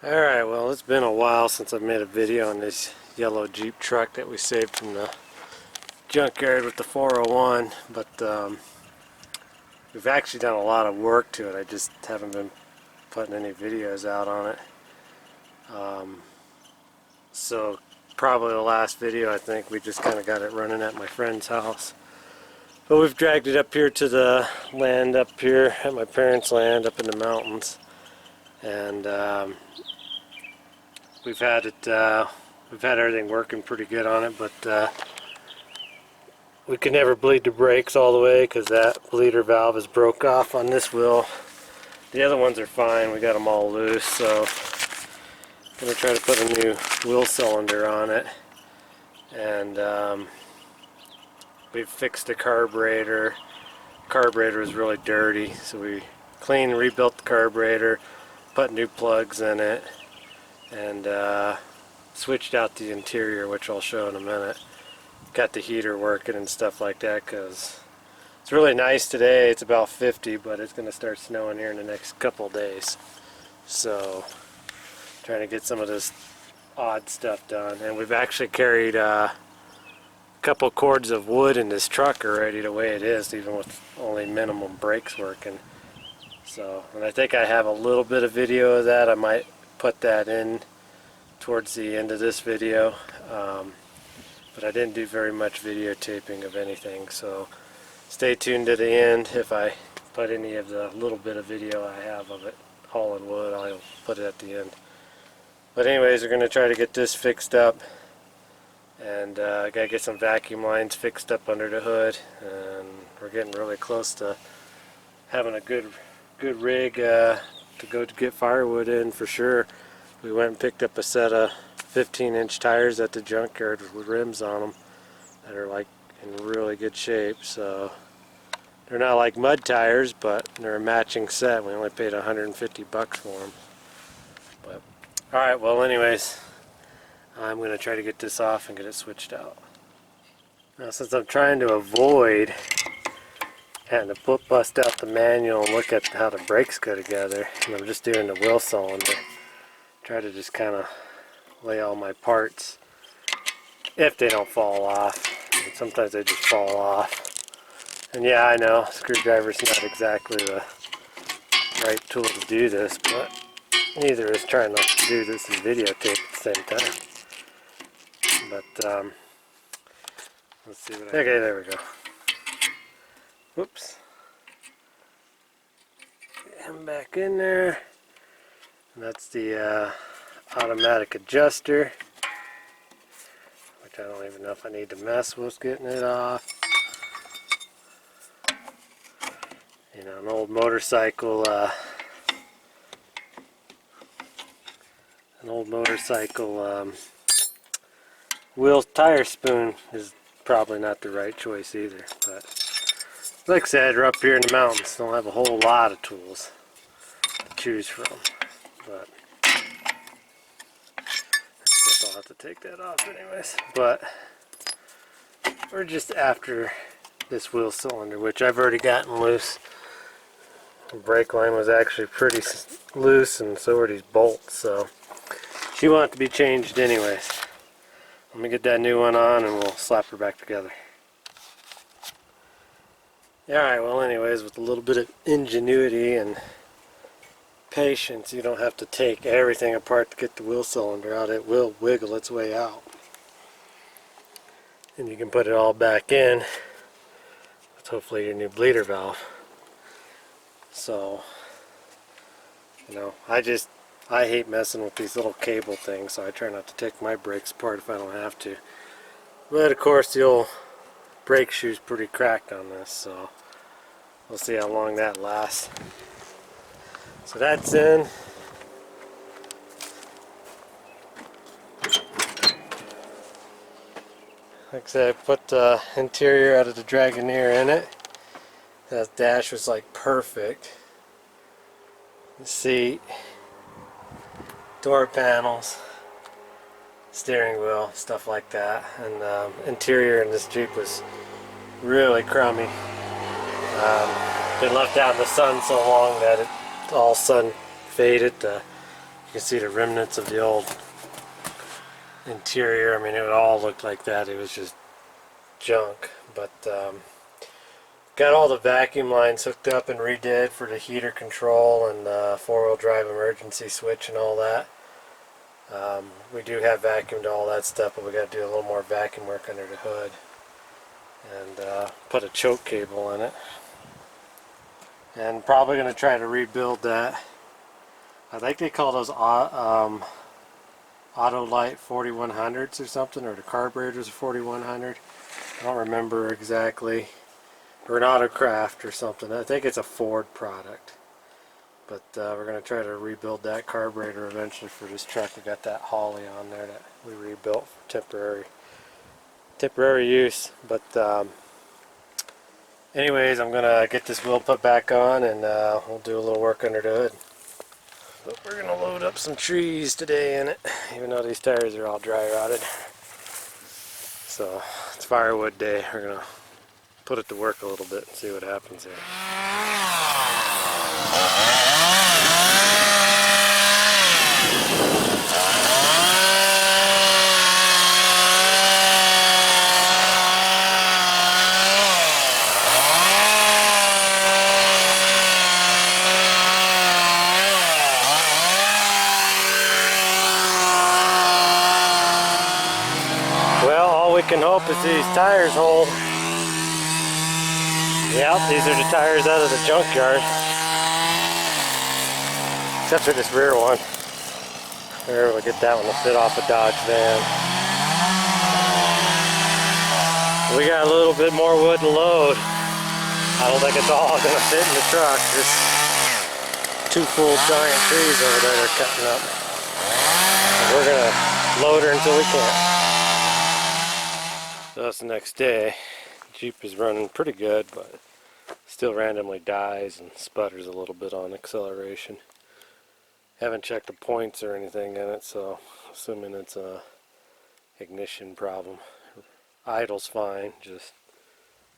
Alright, well, it's been a while since I've made a video on this yellow Jeep truck that we saved from the junkyard with the 401, but we've actually done a lot of work to it. I just haven't been putting any videos out on it. So probably the last video, I think we just kind of got it running at my friend's house. But we've dragged it up here to the land up here at my parents' land up in the mountains, and we've had everything working pretty good on it, but we could never bleed the brakes all the way because that bleeder valve is broke off on this wheel. The other ones are fine, we got them all loose, so I'm going to try to put a new wheel cylinder on it. And we've fixed the carburetor. The carburetor was really dirty, so we cleaned and rebuilt the carburetor, put new plugs in it, and switched out the interior, which I'll show in a minute. Got the heater working and stuff like that because it's really nice today. It's about 50, but it's going to start snowing here in the next couple days. So trying to get some of this odd stuff done. And we've actually carried a couple cords of wood in this truck already the way it is, even with only minimum brakes working. So, and I think I have a little bit of video of that. I might put that in towards the end of this video, but I didn't do very much videotaping of anything, so stay tuned to the end. If I put any of the little bit of video I have of it hauling wood, I'll put it at the end. But anyways, we're going to try to get this fixed up, and I got to get some vacuum lines fixed up under the hood, and we're getting really close to having a good rig to go to get firewood in for sure. We went and picked up a set of 15-inch tires at the junkyard with rims on them that are like in really good shape. So they're not like mud tires, but they're a matching set. We only paid 150 bucks for them. But alright, well anyways, I'm going to try to get this off and get it switched out. Now, since I'm trying to avoid having to bust out the manual and look at how the brakes go together, and I'm just doing the wheel cylinder, try to just kind of lay all my parts if they don't fall off. And sometimes they just fall off. And yeah, I know, screwdriver's not exactly the right tool to do this, but neither is trying not to do this and videotape at the same time. But let's see what I... Okay, there we go. Whoops. Get him back in there. And that's the automatic adjuster, which I don't even know if I need to mess with getting it off. You know, an old motorcycle wheel tire spoon is probably not the right choice either. But like I said, we're up here in the mountains, don't have a whole lot of tools to choose from. But I guess I'll have to take that off anyways. But we're just after this wheel cylinder, which I've already gotten loose. The brake line was actually pretty loose, and so were these bolts, so she wanted to be changed anyways. Let me get that new one on and we'll slap her back together. Alright, well anyways, with a little bit of ingenuity and patience, you don't have to take everything apart to get the wheel cylinder out. It will wiggle its way out, and you can put it all back in with hopefully your new bleeder valve. So, you know, I hate messing with these little cable things, so I try not to take my brakes apart if I don't have to. But of course the old brake shoe's pretty cracked on this, so we'll see how long that lasts. So that's in. Like I said, I put the interior out of the Dragoneer in it. That dash was like perfect. The seat, door panels, steering wheel, stuff like that. And the interior in this Jeep was really crummy. Been left out in the sun so long that it all sun faded. The You can see the remnants of the old interior. I mean, it all looked like that. It was just junk. But got all the vacuum lines hooked up and redid for the heater control and the four-wheel drive emergency switch and all that. We do have vacuumed all that stuff, but we got to do a little more vacuum work under the hood and put a choke cable in it. And probably going to try to rebuild that. I think they call those Autolite 4100s or something, or the carburetors of 4100. I don't remember exactly. Or an Autocraft or something. I think it's a Ford product. But we're going to try to rebuild that carburetor eventually for this truck. We got that Holly on there that we rebuilt for temporary use. But anyways, I'm going to get this wheel put back on and we'll do a little work under the hood. But we're going to load up some trees today in it, even though these tires are all dry rotted. So it's firewood day. We're going to put it to work a little bit and see what happens here. Well, all we can hope is these tires hold. Yep, these are the tires out of the junkyard. Except for this rear one. There, we'll get that one to fit off a Dodge van. We got a little bit more wood to load. I don't think it's all going to fit in the truck. There's two full giant trees over there they're cutting up. And we're going to load her until we can't. So that's the next day. Jeep is running pretty good, but still randomly dies and sputters a little bit on acceleration. Haven't checked the points or anything in it, so assuming it's a ignition problem. Idle's fine, just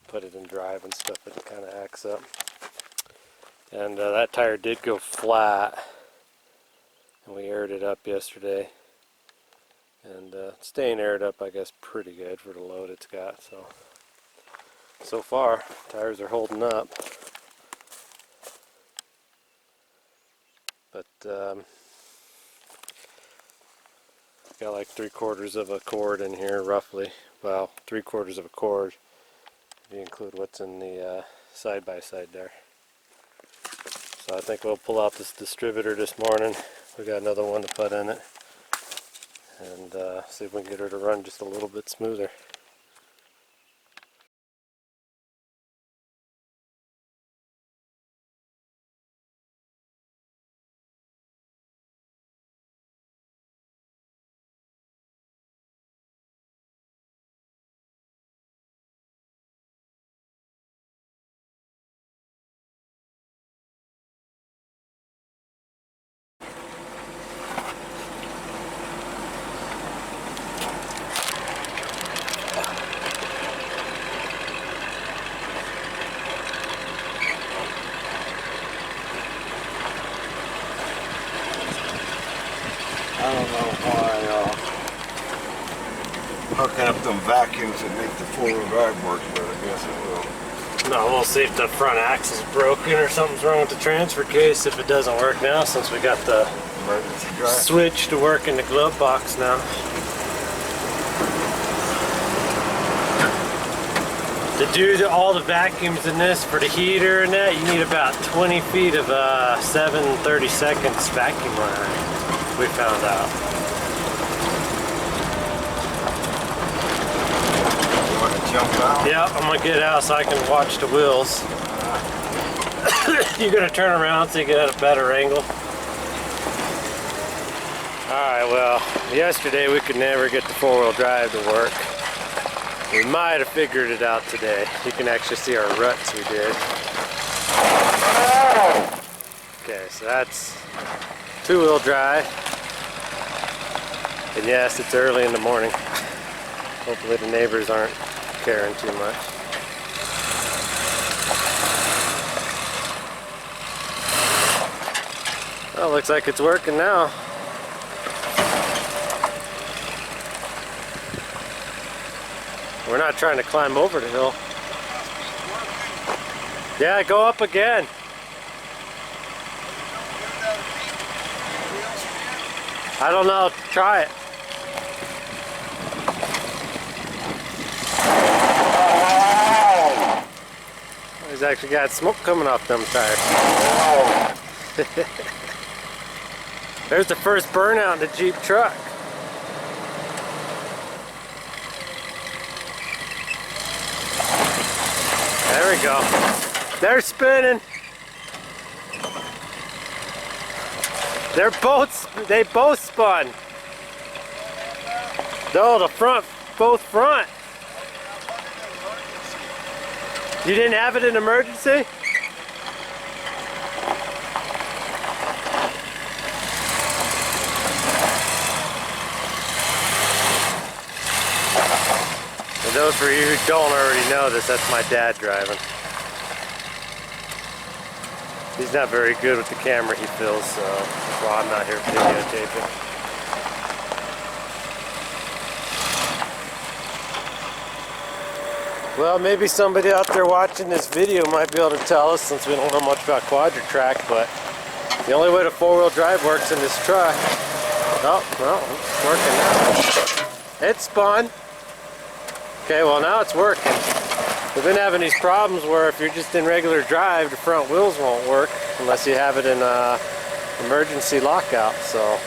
put it in drive and stuff, it kind of acts up. And that tire did go flat, and we aired it up yesterday. And staying aired up, I guess, pretty good for the load it's got. So far, tires are holding up. But got like 3/4 of a cord in here, roughly. Well, 3/4 of a cord if you include what's in the side-by-side there. So I think we'll pull out this distributor this morning. We got another one to put in it. And see if we can get her to run just a little bit smoother. I don't know why hooking up them vacuums that make the four-wheel drive work, but I guess it will. No, we'll see if the front axle's broken or something's wrong with the transfer case if it doesn't work now, since we got the Emergency drive. switch to work in the glove box now. To do all the vacuums in this for the heater and that, you need about 20 feet of 7/32 vacuum line, we found out. You want to jump out? Yeah, I'm gonna get out so I can watch the wheels. You're gonna turn around so you get at a better angle. Alright, well, yesterday we could never get the four-wheel drive to work. We might have figured it out today. You can actually see our ruts we did. Okay, so that's two-wheel drive. And yes, it's early in the morning. Hopefully the neighbors aren't caring too much. Well, looks like it's working now. We're not trying to climb over the hill. Yeah, go up again. I don't know. Try it. He's actually got smoke coming off them tires. There's the first burnout in the Jeep truck. There we go. They're spinning. They both spun. No, the front, both front. You didn't have it in emergency? For those of you who don't already know this, that's my dad driving. He's not very good with the camera he fills, so that's why I'm not here videotaping. Well, maybe somebody out there watching this video might be able to tell us, since we don't know much about quadratrac, but the only way the four-wheel drive works in this truck. Oh, well, it's working now. It spun. Okay, well now it's working. We've been having these problems where if you're just in regular drive, the front wheels won't work unless you have it in emergency lockout, so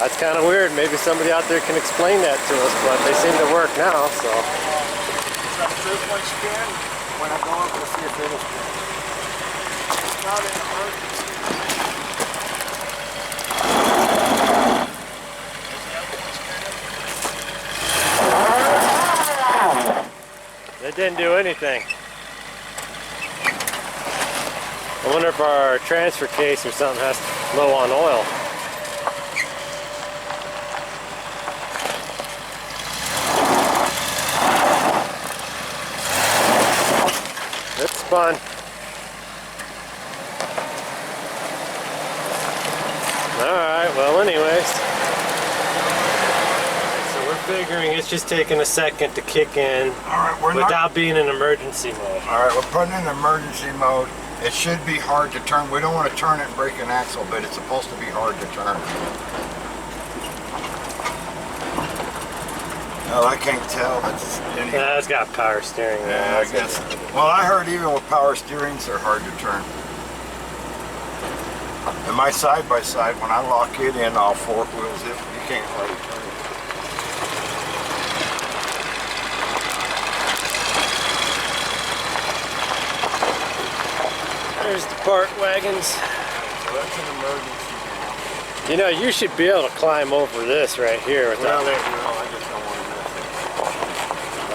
that's kind of weird. Maybe somebody out there can explain that to us, but they seem to work now, so. This one spin. When I go up, we'll see if it'll spin. It's not an emergency. It didn't do anything. I wonder if our transfer case or something has low on oil. It's fun. Alright, well anyways. So we're figuring it's just taking a second to kick in without being in emergency mode. Alright, we're putting in emergency mode. It should be hard to turn. We don't want to turn it and break an axle, but it's supposed to be hard to turn. Well, I can't tell. That's Yeah, it's got power steering. Yeah, I guess. Well, I heard even with power steerings, they're hard to turn. And my side-by-side, when I lock it in all four wheels, you can't hardly turn it. There's the park wagons. So that's an emergency. You know, you should be able to climb over this right here without... Well, I just don't want to miss it.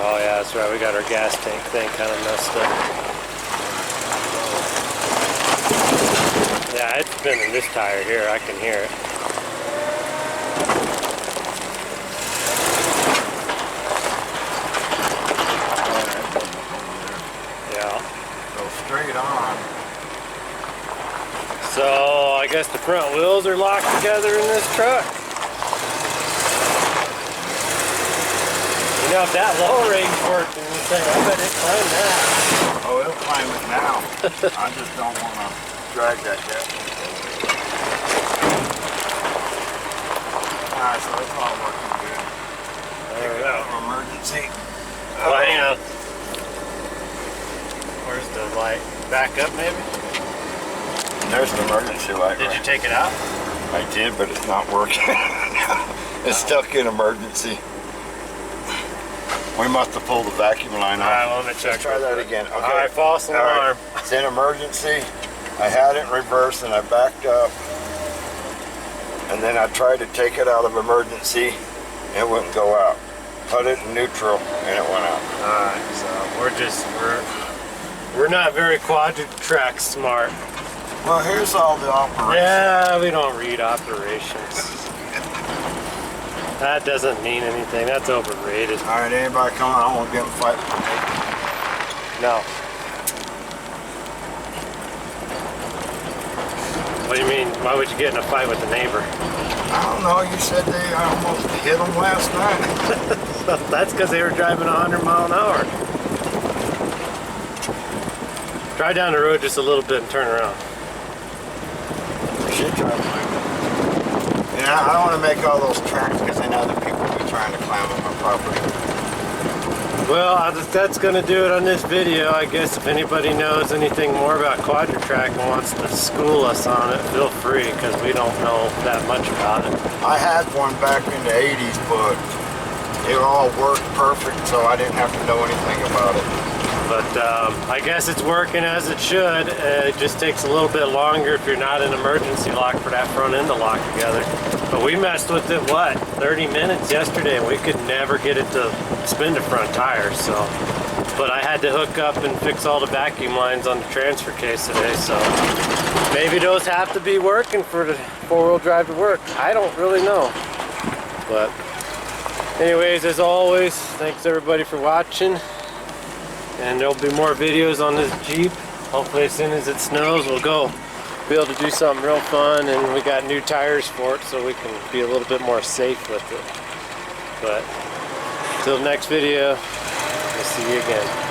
Oh yeah, that's right. We got our gas tank thing kind of messed up. Yeah, it's spinning this tire here. I can hear it. Yeah. So straight on. So I guess the front wheels are locked together in this truck. You know, if that low range worked and you think, I bet it climbed that. Oh, it'll climb it now. I just don't want to drag that yet. Alright, so it's all working good. Take it out of emergency. Well, hang on. Where's the light? Back up maybe? There's the emergency light. Did you take it out? I did, but it's not working. It's stuck in emergency. We must have pulled the vacuum line off. Alright, well, let me check. Try that again. Okay. Alright, false alarm. It's in emergency. I had it in reverse and I backed up. And then I tried to take it out of emergency. It wouldn't go out. Put it in neutral and it went out. Alright, so we're not very quadratrac smart. Well, here's all the operations. Yeah, we don't read operations. That doesn't mean anything. That's overrated. All right, anybody come on? I won't get in a fight with me. No. What do you mean? Why would you get in a fight with the neighbor? I don't know. You said they almost hit them last night. That's because they were driving 100 mile an hour. Drive down the road just a little bit and turn around. Shit driving like that. Yeah, I don't want to make all those tracks because I know that people will be trying to climb on my property. Well, that's going to do it on this video. I guess if anybody knows anything more about quadratrac and wants to school us on it, feel free, because we don't know that much about it. I had one back in the 80s, but it all worked perfect, so I didn't have to know anything about it. But I guess it's working as it should. It just takes a little bit longer if you're not in emergency lock for that front end to lock together. But we messed with it, what, 30 minutes yesterday, and we could never get it to spin the front tires. So, but I had to hook up and fix all the vacuum lines on the transfer case today. So maybe those have to be working for the four-wheel drive to work. I don't really know. But anyways, as always, thanks everybody for watching. And there'll be more videos on this Jeep. Hopefully as soon as it snows, we'll be able to do something real fun, and we got new tires for it so we can be a little bit more safe with it. But until the next video, we'll see you again.